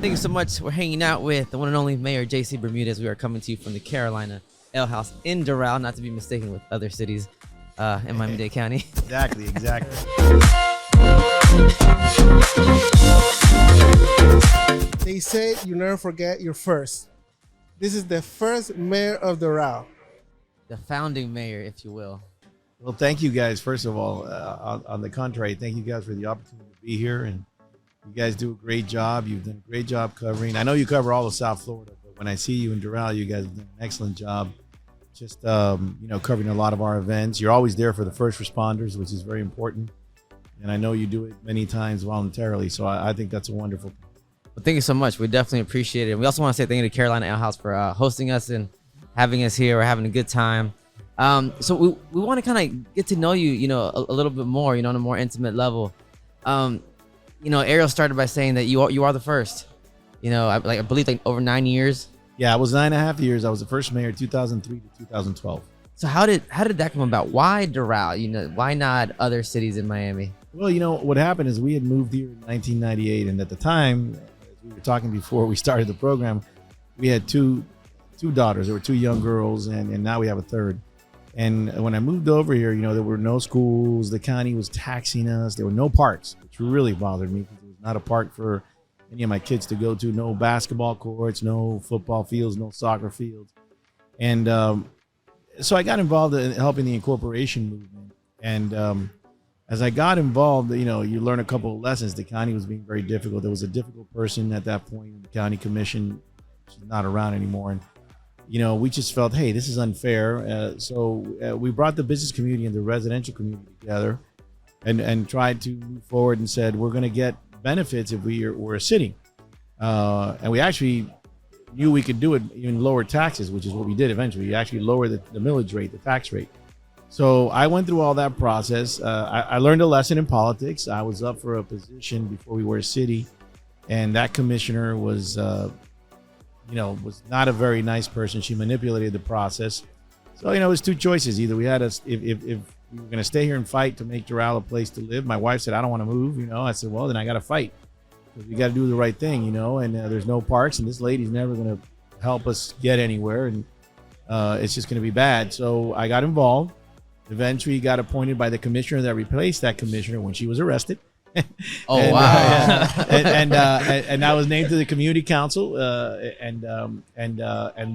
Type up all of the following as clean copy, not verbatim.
Thank you so much. We're hanging out with the one and only Mayor JC Bermudez. We are coming to you from the Carolina Ale House in Doral, not to be mistaken with other cities in Miami-Dade County. Exactly. They say you never forget your first. This is the first mayor of Doral. The founding mayor, if you will. Well, thank you guys. First of all, on the contrary, thank you guys for the opportunity to be here, and you guys do a great job. You've done a great job covering. I know you cover all of South Florida, but when I see you in Doral, you guys have done an excellent job. Just covering a lot of our events. You're always there for the first responders, which is very important, and I know you do it many times voluntarily. So I think that's a wonderful thing. Well, thank you so much. We definitely appreciate it. We also want to say thank you to Carolina Ale House for hosting us and having us here. We're having a good time. So we want to kind of get to know you, a little bit more, on a more intimate level. Ariel started by saying that you are the first. I believe over 9 years. Yeah, it was 9.5 years. I was the first mayor, 2003 to 2012. So how did that come about? Why Doral? Why not other cities in Miami? Well, what happened is we had moved here in 1998, and at the time, as we were talking before we started the program, we had two daughters. There were two young girls, and now we have a third. And when I moved over here, there were no schools. The county was taxing us. There were no parks, which really bothered me because there was not a park for any of my kids to go to. No basketball courts, no football fields, no soccer fields. And so I got involved in helping the incorporation movement. And as I got involved, you learn a couple of lessons. The county was being very difficult. There was a difficult person at that point in the county commission. She's not around anymore. And we just felt, hey, this is unfair. So we brought the business community and the residential community together and tried to move forward and said, we're going to get benefits if we're a city. And we actually knew we could do it, even lower taxes, which is what we did eventually. We actually lowered the millage rate, the tax rate. So I went through all that process. I learned a lesson in politics. I was up for a position before we were a city. And that commissioner was not a very nice person. She manipulated the process. So, it was two choices. Either we had if we were going to stay here and fight to make Doral a place to live. My wife said, I don't want to move. I said, well, then I got to fight because we got to do the right thing, and there's no parks and this lady's never going to help us get anywhere. And it's just going to be bad. So I got involved. Eventually got appointed by the commissioner that replaced that commissioner when she was arrested. Oh, and, wow. And I was named to the community council, and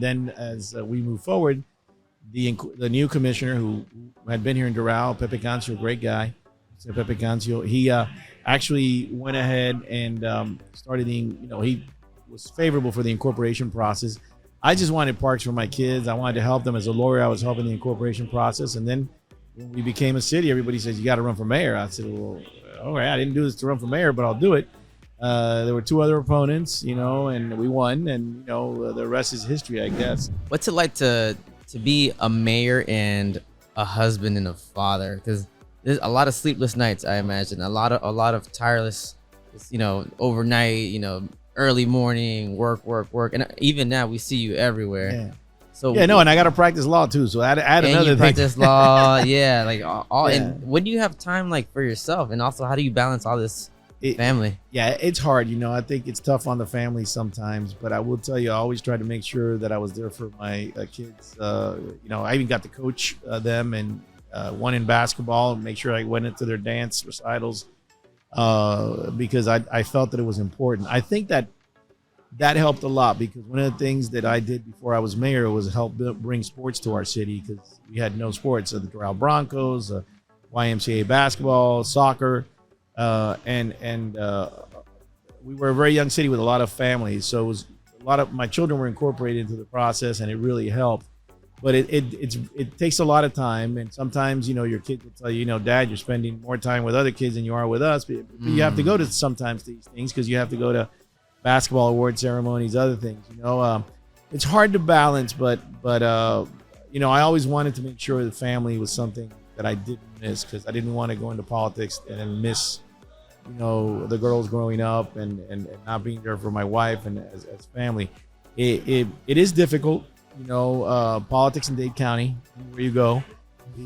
then as we move forward, the new commissioner who had been here in Doral, Pepe Cancio, a great guy, Pepe Cancio, he actually went ahead and started he was favorable for the incorporation process. I just wanted parks for my kids. I wanted to help them. As a lawyer, I was helping the incorporation process, and then when we became a city, everybody says you got to run for mayor. I said, well, all right, I didn't do this to run for mayor, but I'll do it. There were two other opponents, and we won, and the rest is history, I guess. What's it like to be a mayor and a husband and a father? Because there's a lot of sleepless nights, I imagine. A lot of tireless, overnight, early morning work, and even now we see you everywhere. Yeah. So and I got to practice law too. So add and another you thing. practice law, yeah, all. Yeah. And when do you have time for yourself? And also, how do you balance all this family? Yeah, it's hard. I think it's tough on the family sometimes. But I will tell you, I always try to make sure that I was there for my kids. I even got to coach them and one in basketball and make sure I went into their dance recitals because I felt that it was important. I think that helped a lot because one of the things that I did before I was mayor was help bring sports to our city because we had no sports. So the Doral Broncos, YMCA basketball, soccer, and we were a very young city with a lot of families. So it was a lot of my children were incorporated into the process, and it really helped. But it takes a lot of time, and sometimes your kids will tell you, Dad, you're spending more time with other kids than you are with us. But you have to go to sometimes these things because you have to go to basketball award ceremonies, other things. It's hard to balance, but I always wanted to make sure the family was something that I didn't miss because I didn't want to go into politics and then miss, the girls growing up and not being there for my wife and as family. It is difficult, politics in Dade County, where you go,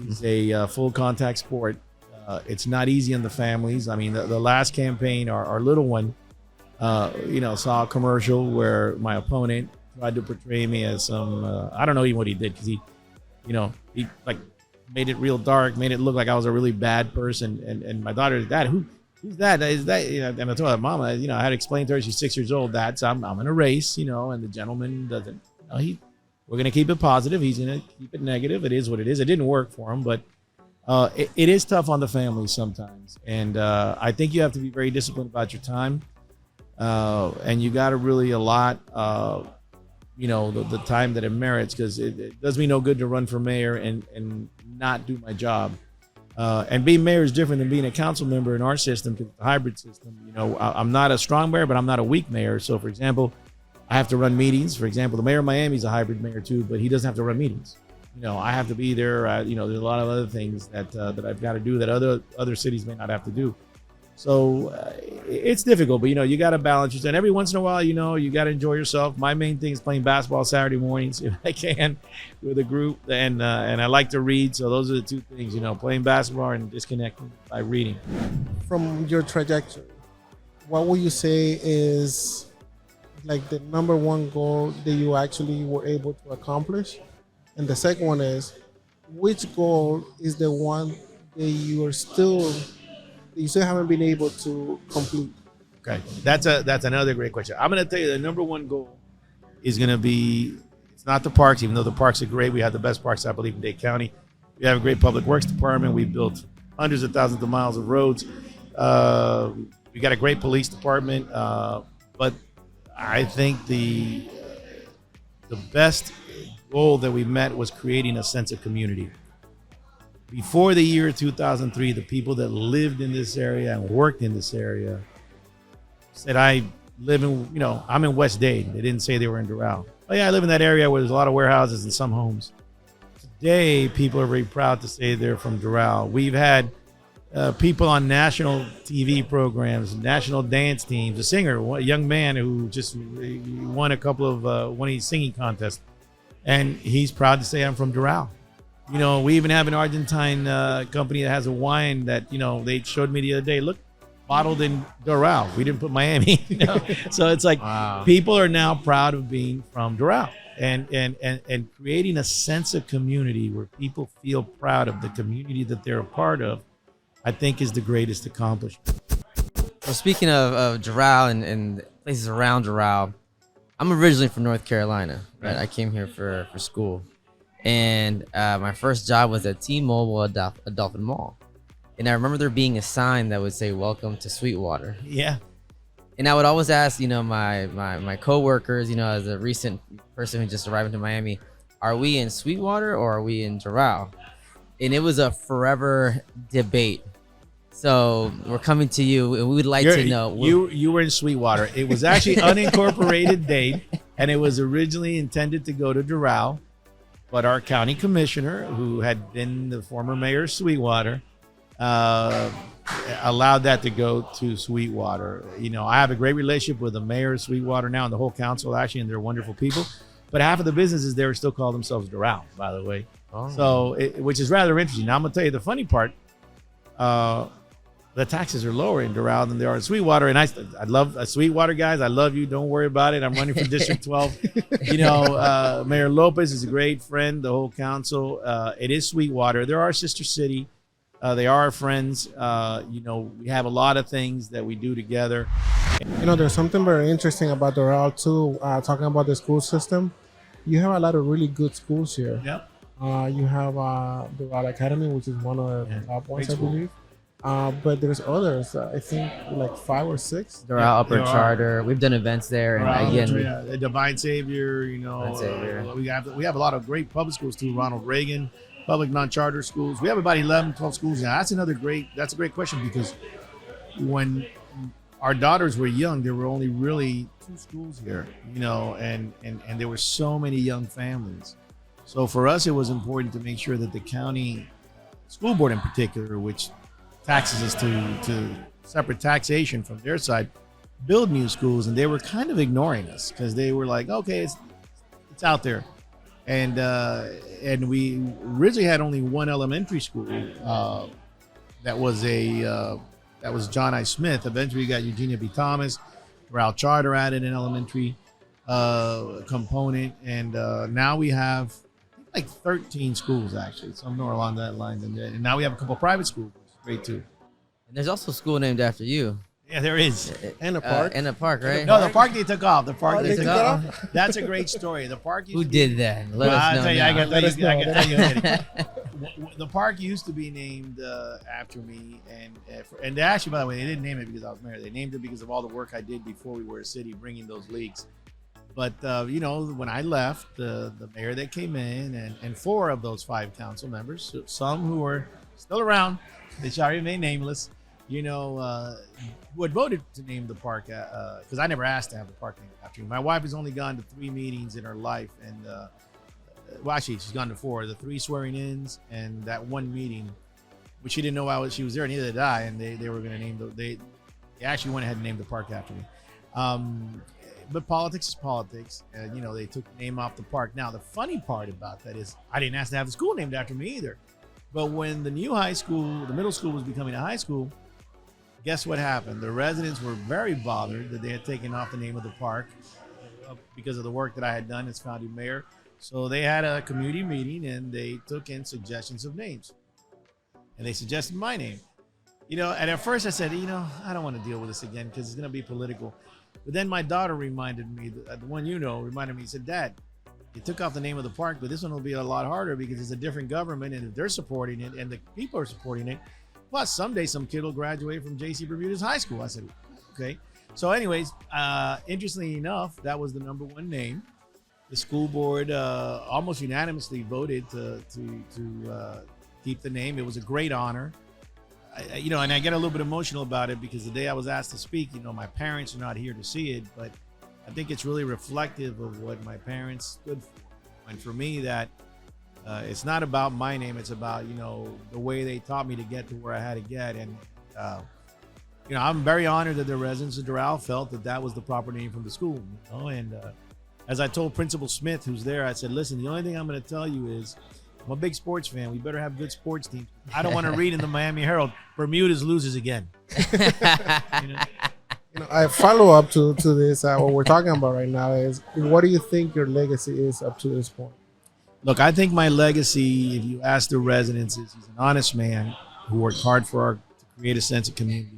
is a full contact sport. It's not easy on the families. I mean, the last campaign, our little one, saw a commercial where my opponent tried to portray me as some, I don't know even what he did, because he like made it real dark, made it look like I was a really bad person. And my daughter, Dad, who's that? Is that, and I told her, Mama, I had to explain to her, she's 6 years old, Dad, so I'm in a race, and the gentleman doesn't, we're going to keep it positive. He's going to keep it negative. It is what it is. It didn't work for him, but it is tough on the family sometimes. And I think you have to be very disciplined about your time. And you got to really allot, the time that it merits, because it does me no good to run for mayor and not do my job. And being mayor is different than being a council member in our system, because it's a hybrid system. I'm not a strong mayor, but I'm not a weak mayor. So, for example, I have to run meetings. For example, the mayor of Miami is a hybrid mayor too, but he doesn't have to run meetings. I have to be there. There's a lot of other things that I've got to do that other cities may not have to do. So it's difficult, but you got to balance yourself. And every once in a while, you got to enjoy yourself. My main thing is playing basketball Saturday mornings if I can with a group, and I like to read. So those are the two things, playing basketball and disconnecting by reading. From your trajectory, what would you say is like the number one goal that you actually were able to accomplish? And the second one is, which goal is the one that you still haven't been able to complete? Okay, that's another great question. I'm going to tell you the number one goal is going to be, it's not the parks, even though the parks are great. We have the best parks, I believe, in Dade County. We have a great public works department. We've built hundreds of thousands of miles of roads. We got a great police department, but I think the best goal that we met was creating a sense of community. Before the year 2003, the people that lived in this area and worked in this area said, I live in, I'm in West Dade. They didn't say they were in Doral. Oh yeah, I live in that area where there's a lot of warehouses and some homes. Today, people are very proud to say they're from Doral. We've had people on national TV programs, national dance teams, a singer, a young man who just won a couple of one of these singing contests. And he's proud to say, I'm from Doral. We even have an Argentine company that has a wine that, they showed me the other day. Look, bottled in Doral. We didn't put Miami. So it's like, wow. People are now proud of being from Doral and creating a sense of community where people feel proud of the community that they're a part of, I think is the greatest accomplishment. Well, speaking of Doral and places around Doral, I'm originally from North Carolina. Right? I came here for school. And my first job was at T-Mobile at Dolphin Mall. And I remember there being a sign that would say, "Welcome to Sweetwater." Yeah. And I would always ask, my coworkers, as a recent person who just arrived into Miami, are we in Sweetwater or are we in Doral? And it was a forever debate. So we're coming to you, and we would like to know. You were in Sweetwater. It was actually unincorporated Dade, and it was originally intended to go to Doral. But our county commissioner, who had been the former mayor of Sweetwater, allowed that to go to Sweetwater. I have a great relationship with the mayor of Sweetwater now and the whole council, actually, and they're wonderful people. But half of the businesses there still call themselves Doral, by the way. Oh. So, which is rather interesting. Now, I'm going to tell you the funny part. The taxes are lower in Doral than they are in Sweetwater. And I love Sweetwater, guys. I love you. Don't worry about it. I'm running for District 12. Mayor Lopez is a great friend, the whole council. It is Sweetwater. They're our sister city. They are our friends. We have a lot of things that we do together. There's something very interesting about Doral, too, talking about the school system. You have a lot of really good schools here. Yep. You have Doral Academy, which is one of the top ones, I believe. But there's others, I think like 5 or 6. Doral Upper Charter. We've done events there. And again, Divine Savior, we have a lot of great public schools too. Ronald Reagan, public non-charter schools. We have about 11, 12 schools now. That's a great question, because when our daughters were young, there were only really 2 schools here, and there were so many young families. So for us, it was important to make sure that the county school board in particular, which taxes us to separate taxation from their side, build new schools, and they were kind of ignoring us because they were like, okay, it's out there, and we originally had only one elementary school that was John I. Smith. Eventually we got Eugenia B. Thomas, Doral Charter added an elementary component, and now we have like 13 schools actually, some more along that line than that. And now we have a couple private schools, which is great too. And there's also a school named after you. Yeah, there is. And a park. And a park, right? No, the park they took off. The park they they took took it off. That's a great story. The park. Who did that? Let us I'll know. tell you, now. I can Let us know. tell you. The park used to be named after me, and they actually, by the way, they didn't name it because I was mayor. They named it because of all the work I did before we were a city, bringing those leagues. But you know, when I left, the mayor that came in, and 4 of those 5 council members, some who are still around, they shall remain nameless, you know, who had voted to name the park, because I never asked to have the park named after me. My wife has only gone to 3 meetings in her life, and well, actually, she's gone to 4. The 3 swearing-ins and that 1 meeting, which she didn't know she was there, neither did I, and they were going to name they actually went ahead and named the park after me. But politics is politics, and you know, they took the name off the park. Now, the funny part about that is I didn't ask to have the school named after me either. But when the new high school, the middle school was becoming a high school, guess what happened? The residents were very bothered that they had taken off the name of the park because of the work that I had done as founding mayor. So they had a community meeting and they took in suggestions of names. And they suggested my name. You know, and at first I said, you know, I don't want to deal with this again because it's going to be political. But then my daughter reminded me, the one you know, reminded me, he said, Dad, you took off the name of the park, but this one will be a lot harder because it's a different government, and if they're supporting it and the people are supporting it, plus someday some kid will graduate from JC Bermudez High School. I said, okay. So anyways, interestingly enough, that was the number 1 name. The school board almost unanimously voted to keep the name. It was a great honor. You know, and I get a little bit emotional about it because the day I was asked to speak, you know, my parents are not here to see it, but I think it's really reflective of what my parents stood for. And for me, that it's not about my name. It's about, you know, the way they taught me to get to where I had to get. And, you know, I'm very honored that the residents of Doral felt that that was the proper name from the school. You know? And as I told Principal Smith, who's there, I said, listen, the only thing I'm going to tell you is I'm a big sports fan. We better have good sports teams. I don't want to read in the Miami Herald, Bermudez loses again. You know? You know, I follow up to this. What we're talking about right now is, what do you think your legacy is up to this point? Look, I think my legacy, if you ask the residents, is he's an honest man who worked hard to create a sense of community.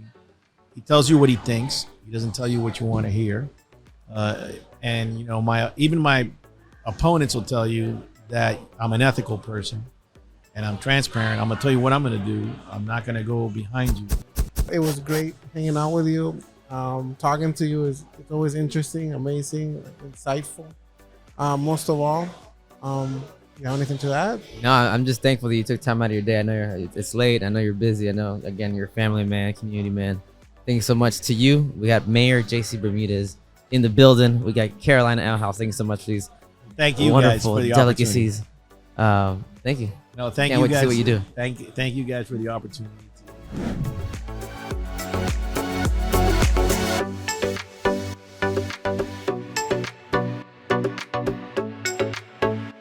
He tells you what he thinks. He doesn't tell you what you want to hear. And you know, even my opponents will tell you that I'm an ethical person and I'm transparent. I'm gonna tell you what I'm gonna do. I'm not gonna go behind you. It was great hanging out with you. Talking to you it's always interesting, amazing, insightful. Most of all, you have anything to add? No, I'm just thankful that you took time out of your day. I know it's late. I know you're busy. I know, again, you're a family man, community man. Thank you so much to you. We got Mayor JC Bermudez in the building. We got Carolina Outhouse. Thank you so much for these Thank you wonderful guys for the delicacies. Thank you. No, thank Can't you wait guys. to see what you do. Thank you guys for the opportunity.